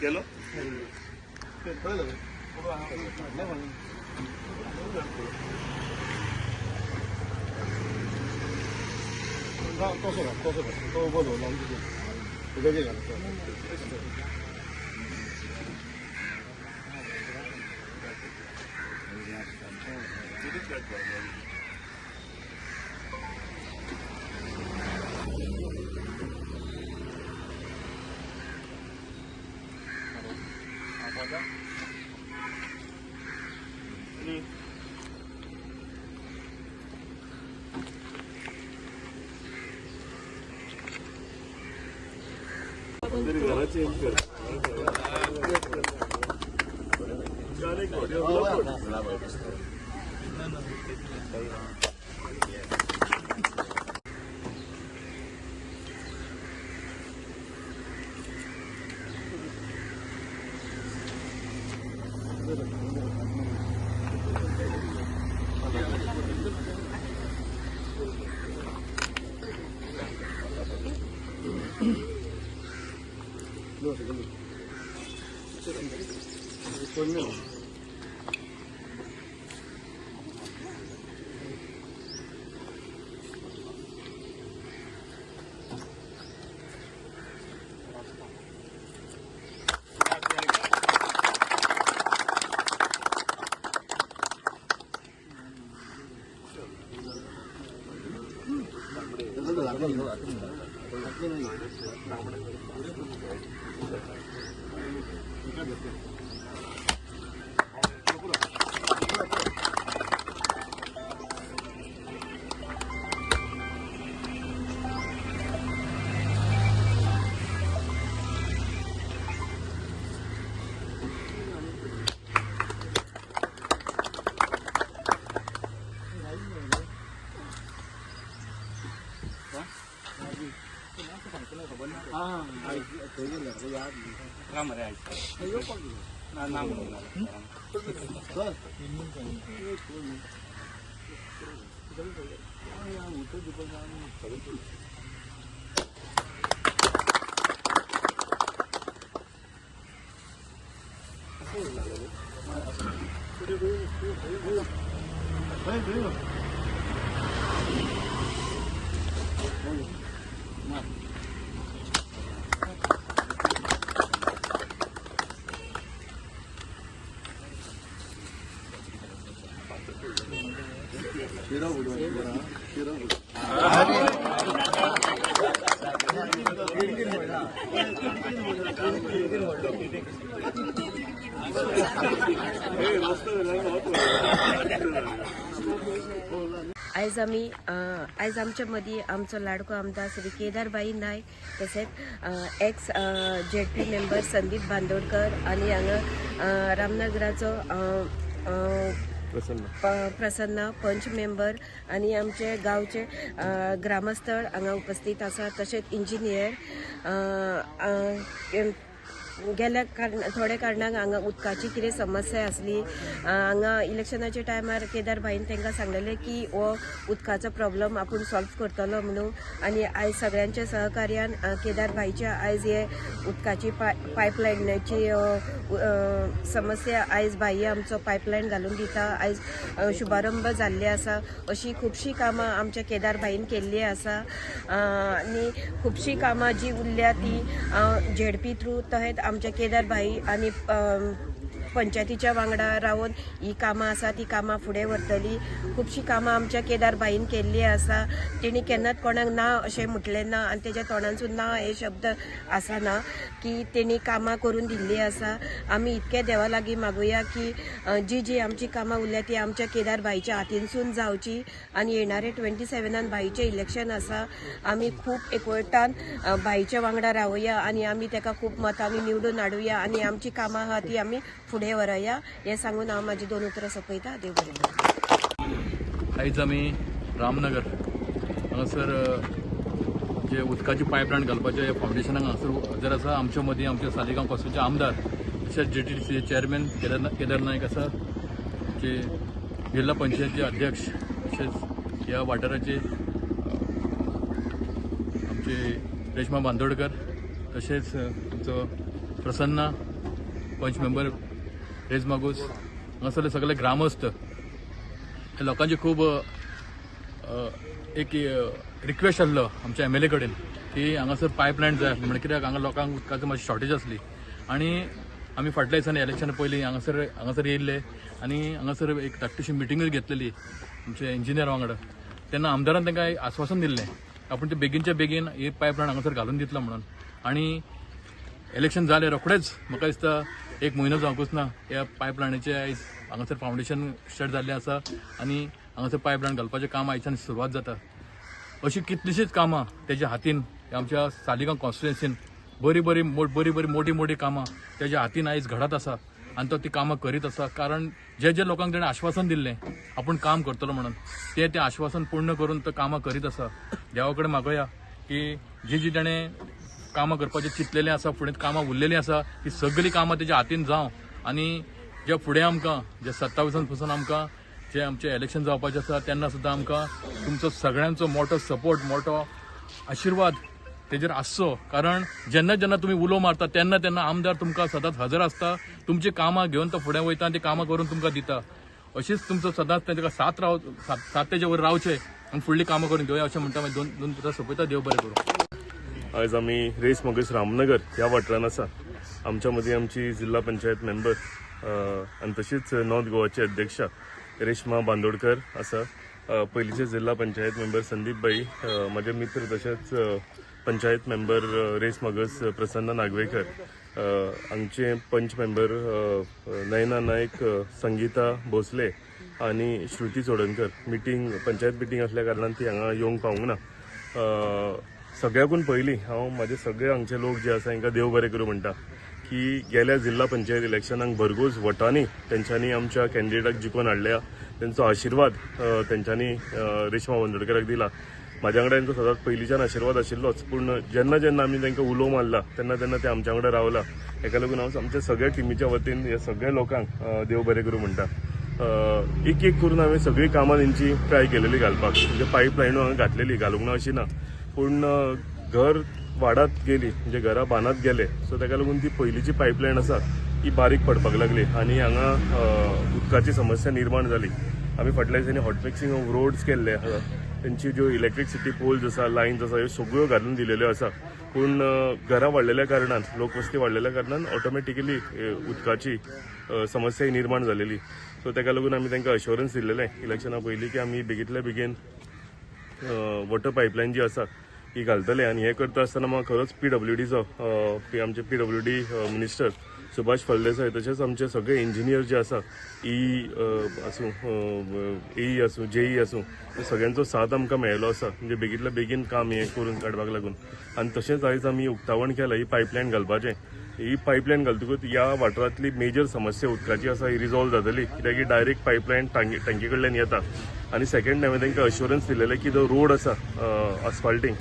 गेलो तो बोलो घराचे आज आमच्या मदी आमचो लाडको आमदार श्री केदारबाई नायक तसेच x ZP member Sandeep Bandodkar आणि हांगा रामनगराचो प्रसन्न पंच मेंबर आणि आमचे गावचे ग्रामस्थळ हांगा उपस्थित आसा तसेच इंजिनियर गेल्या थोड्या कारणाक हांगा उदकाची कितें समस्या आसली हांगा इलेक्शनाच्या टायमार केदारबाईन तांकां सांगलेलें की हो उदकाचो प्रॉब्लम आपूण सॉल्व करतलो म्हणून आनी आयज सगळ्यांच्या सहकार्यान केदारबाईच्या आयज हे उदकाची पायपलायनाची समस्या आयज बाई आमचो पायपलायन घालून दिता आयज शुभारंभ जाल्ले आसा अशी खुबशीं कामां आमच्या केदारबाईन केल्ली आसा आनी खुबशीं कामां जी उरल्या ती झेडपी थ्रू तहेत आमच्या केदारबाई आणि पंचायतीच्या वांगडा रावन ही कामां आसा ती कामां फुडें व्हरतली खुबशीं कामां आमच्या केदारबाईन केल्ली आसा तेणी केन्नाच कोणाक ना अशें म्हटलें ना आनी तेज्या तोंडांसून ना हे शब्द आसना की तेणी कामां करून दिल्ली आसा आमी इतके देवा लागीं मागुया की जी आमची कामां उरल्या ती आमच्या केदारबाईच्या हातीनसून जावची आनी येणारे 27 बाईचें इलेक्शन आसा आमी खूब एकवटान बाईच्या वांगडा रावया आनी आमी तेका खूब मतांनी निवडून हाडुया आनी आमची कामां आहा ती आमी फुडें व्हरया हे सांगून हांव म्हाजी 2 उतरां सोंपयता देव बरें आयज आमी रामनगर हांगासर जे उदकाची पायपलायन घालपाचे हे फावंडेशनाक हांगासर हजर आसा आमच्या मदीं आमचे सालिगांव पासूनचे आमदार तशेंच JTDCचे चेअरमॅन केदार नायक आसा जे जिल्हा पंचायतीचे अध्यक्ष तशेंच ह्या वाठाराचे आमचे रेश्मा बांदोडकर तसेच आमचो प्रसन्ना पंच मेंबर रेज मागूस हांगासरले सगळे ग्रामस्थ हे लोकांचे खूब एक रिक्वेस्ट आसलो आमच्या MLA कडेन की हांगासर पायपलायन जाय म्हणजे कित्याक हांगा लोकांक उदकाची मातशी शॉर्टेज आसली आनी आमी फाटल्या दिसांनी इलेक्शना पयलीं हांगासर येयल्ले आनी हांगासर एक धाकटीशी मिटिंगूय घेतलेली आमचे इंजिनियर वांगडा तेन्ना आमदारान तांकां एक आश्वासन दिल्लें आपूण ते बेगीनच्या बेगीन ही पायपलायन हांगासर घालून दितलो म्हणून आनी इलेक्शन जालें रोखडेंच म्हाका दिसता एक म्हयनो जावंकूच ना ह्या पायपलायनीचें आयज हांगासर फावंडेशन स्टार्ट जाल्लें आसा आनी हांगासर पायपलायन घालपाचें काम आयच्यान सुरवात जाता अशीं कितलींशींच कामां तेज्या हातीन आमच्या सालिगांव कॉन्स्टिट्युएन्सीन बरी मोठी कामां तेज्या हातीन आयज घडत आसा आनी तो ती कामां करीत आसा कारण जे लोकांक ताणें आश्वासन दिल्लें आपूण काम करतलो म्हणून तें आश्वासन पूर्ण करून तो कामां करीत आसा देवा कडेन मागोया की जी ताणें कामां करपाचें चिंतलेलें आसा फुडें कामां उरलेलीं आसा ती सगळीं कामां तेज्या हातीन जावं आनी जे फुडें आमकां जे 27 पासून आमकां जे आमचें इलेक्शन जावपाचें आसा तेन्ना सुद्दां आमकां तुमचो सगळ्यांचो मोठो सपोर्ट मोठो आशिर्वाद तेजेर आसचो कारण जेन्ना तुमी उलो मारता तेन्ना आमदार तुमकां सदांच हजर आसता तुमची कामां घेवन तो फुडें वयता आनी ती कामां करून तुमकां दिता अशीच तुमचो सदांच ताका साथ तेजे वयर रावचें आनी फुडलीं कामां करून घेवया अशें म्हणटा दोन पुता सोंपयता देव बरें करूं आज आम्ही रेस मगस रामनगर ह्या वाठारान आसा आमच्या मदीं आमची जिल्हा पंचायत मेंबर आनी तशीच नॉर्थ गोवाची अध्यक्षा रेश्मा बांदोडकर आसा पयलींचे जिल्हा पंचायत मेंबर संदीप बाई म्हजे मित्र तशेंच पंचायत मेंबर रेस मगस प्रसन्न नागवेकर हांगचे पंच मेंबर नयना नायक संगीता भोसले आनी श्रुती चोडणकर पंचायत मिटींग असल्या कारणान ती हांगा येवंक पावूंक ना सगळ्याकून पयलीं हांव म्हाजे सगळे हांगचे लोक जे आसा तांकां देव बरें करूं म्हणटा की गेल्या जिल्हा पंचायत इलेक्शनाक भरघोस वोटांनी तेंच्यांनी आमच्या कॅन्डिडेटाक जिखून हाडल्या तेंचो आशिर्वाद तेंच्यांनी रेश्मा बांदोडकराक दिला म्हाज्या वांगडा तांचो सदांच पयलींच्यान आशिर्वाद आशिल्लोच पूण जेन्ना आमी तांकां उलो मारला तेन्ना ते आमच्या वांगडा रावला हेका लागून हांव आमच्या सगळ्या टिमीच्या वतीन ह्या सगळ्या लोकांक देव बरें करूं म्हणटा एक करून हांवें सगळीं कामां तेंची ट्राय केलेली घालपाक म्हणजे पायपलायनू हांवें घातलेली घालूंक ना अशी ना पूण घर वाडत गेली म्हणजे घरा बांदत गेले सो ताका लागून ती पयलींची पायपलायन आसा ती बारीक पडपाक लागली आनी हांगा उदकाची समस्या निर्माण जाली आमी फाटल्या दिसांनी हॉट मिक्सिंग ऑफ रोड्स केल्ले आसा तेंची ज्यो इलेक्ट्रिसिटी पोल्स आसा लायन्स आसा ह्यो सगळ्यो घालून दिलेल्यो आसा पूण घरां वाडलेल्या कारणान लोकवस्ती वाडलेल्या कारणान ऑटोमॅटिकली उदकाची समस्या निर्माण जालेली सो ताका लागून आमी तांकां अश्युरन्स दिल्लेलें इलेक्शना पयलीं की आमी बेगींतल्या बेगीन वॉटर पायपलायन जी आसा ही घालतले आनी हें करता आसतना म्हाका खरोच PWDचो आमचे PWD मिनिस्टर सुभाष फळदेसाय तशेंच आमचे सगळे इंजिनियर जे आसा आसूं AE आसूं JE आसूं सगळ्यांचो साथ आमकां मेळ्ळो आसा म्हणजे बेगींतल्या बेगीन काम हें करून काडपाक लागून आनी तशेंच आयज आमी उक्तावण केलां ही पायपलायन घालपाचें ही पायपलायन घालतकूच ह्या वाठारांतली मेजर समस्या उदकाची आसा ही रिजॉल्व जातली कित्याक ही डायरेक्ट पायपलायन टँकी कडल्यान येता आनी सेकंड हांवें तांकां अश्युरन्स दिलेलें की जो रोड आसा आस्फाल्टींग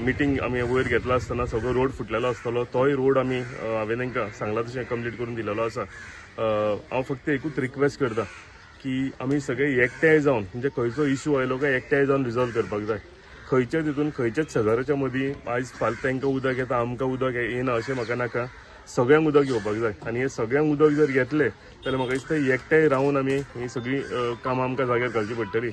मिटींग आमी वयर घेतला आसतना सगळो रोड फुटलेलो आसतलो तोय रोड आमी हांवें तांकां सांगलां तशें कंप्लीट करून दिलेलो आसा हांव फक्त एकूच रिक्वेस्ट करता की आमी सगळे एकठांय जावन म्हणजे खंयचो इश्यू आयलो काय एकठांय जावन रिजॉल्व करपाक जाय खंयच्याच हितून खंयच्याच शेजाऱ्याच्या मदीं आयज फाल्यां तांकां उदक येता आमकां उदक येना अशें म्हाका नाका सगळ्यांक उदक येवपाक जाय आनी हे सगळ्यांक उदक जर घेतले जाल्यार म्हाका दिसता एकठांय रावन आमी ही सगळीं कामां आमकां जाग्यार घालची पडटली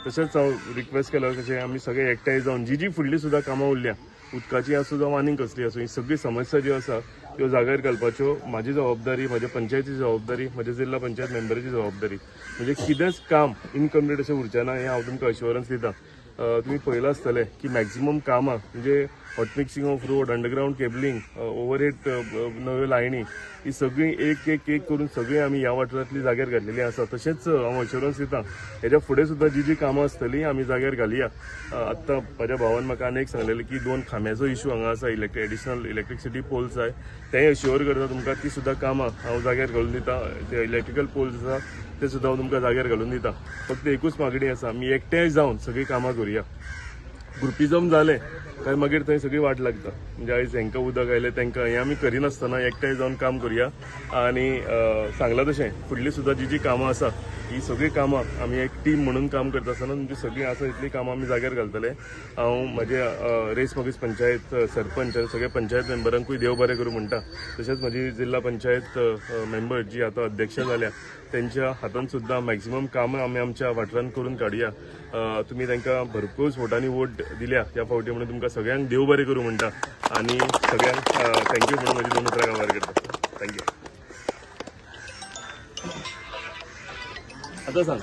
तशेंच हांव रिक्वेस्ट केलां तशें आमी सगळे एकठांय जावन जी फुडलीं सुद्दां कामां उरल्या उदकाची आसूं जावं आनीक कसली आसूं ही सगळी समस्या ज्यो आसा त्यो जाग्यार घालपाच्यो म्हाजी जबाबदारी म्हाज्या पंचायतीची जबाबदारी म्हाज्या जिल्हा पंचायत मेंबराची जबाबदारी म्हणजे कितेंच काम इनकम्प्लीट अशें उरचें ना हें हांव तुमकां अश्युरन्स दितां तुम्ही पळयलां आसतलें की मॅक्झिमम कामां म्हणजे hot mixing of road underground cabling overhead नव्यो लायनी ही सगळीं एक करून सगळीं आमी ह्या वाठारांतली जाग्यार घातलेली आसा तशेंच हांव अश्युरन्स दितां हेज्या फुडें सुद्दां जी कामां आसतलीं आमी जाग्यार घालया आत्तां म्हाज्या भावान म्हाका आनी एक सांगलेलें की 2 खांब्याचो इश्यू हांगा आसा एडिशनल इलेक्ट्रिसिटी पोल्स जाय तेंय अश्युअर करता तुमकां ती सुद्दां कामां हांव जाग्यार घालून दितां ते इलेक्ट्रिकल पोल्स आसा ते सुद्दां हांव तुमकां जाग्यार घालून दितां फक्त एकूच मागणी आसा आमी एकठांय जावन सगळीं कामां करुया ग्रुपिजम जालें काय मागीर थंय सगळी वाट लागता म्हणजे आयज हांकां उदक आयलें तांकां हें आमी करिनासतना एकठांय जावन काम करुया आनी सांगलां तशें फुडलीं सुद्दां जी कामां आसा ही सगळी कामां आमी एक टीम म्हणून काम करता आसतना तुमची सगळी आसा इतली कामां आमी जाग्यार घालतले. हांव म्हजे रेस मागीस पंचायत सरपंच आनी सगळे पंचायत मेंबरांकूय देव बरें करूं म्हणटा. तशेंच म्हजी जिल्हा पंचायत मेंबर जी आतां अध्यक्ष जाल्या त्यांच्या हातान सुद्दां मॅक्झिमम कामां आमी आमच्या वाठारांत करून काडया. तुमी तांकां भरपूर वोटांनी वोट दिल्या त्या फावटी म्हणून तुमकां सगळ्यांक देव बरें करूं म्हणटा आनी सगळ्यांक थँक्यू म्हणून म्हजी 2 उतरां काबार करता. थँक्यू. आता सांग.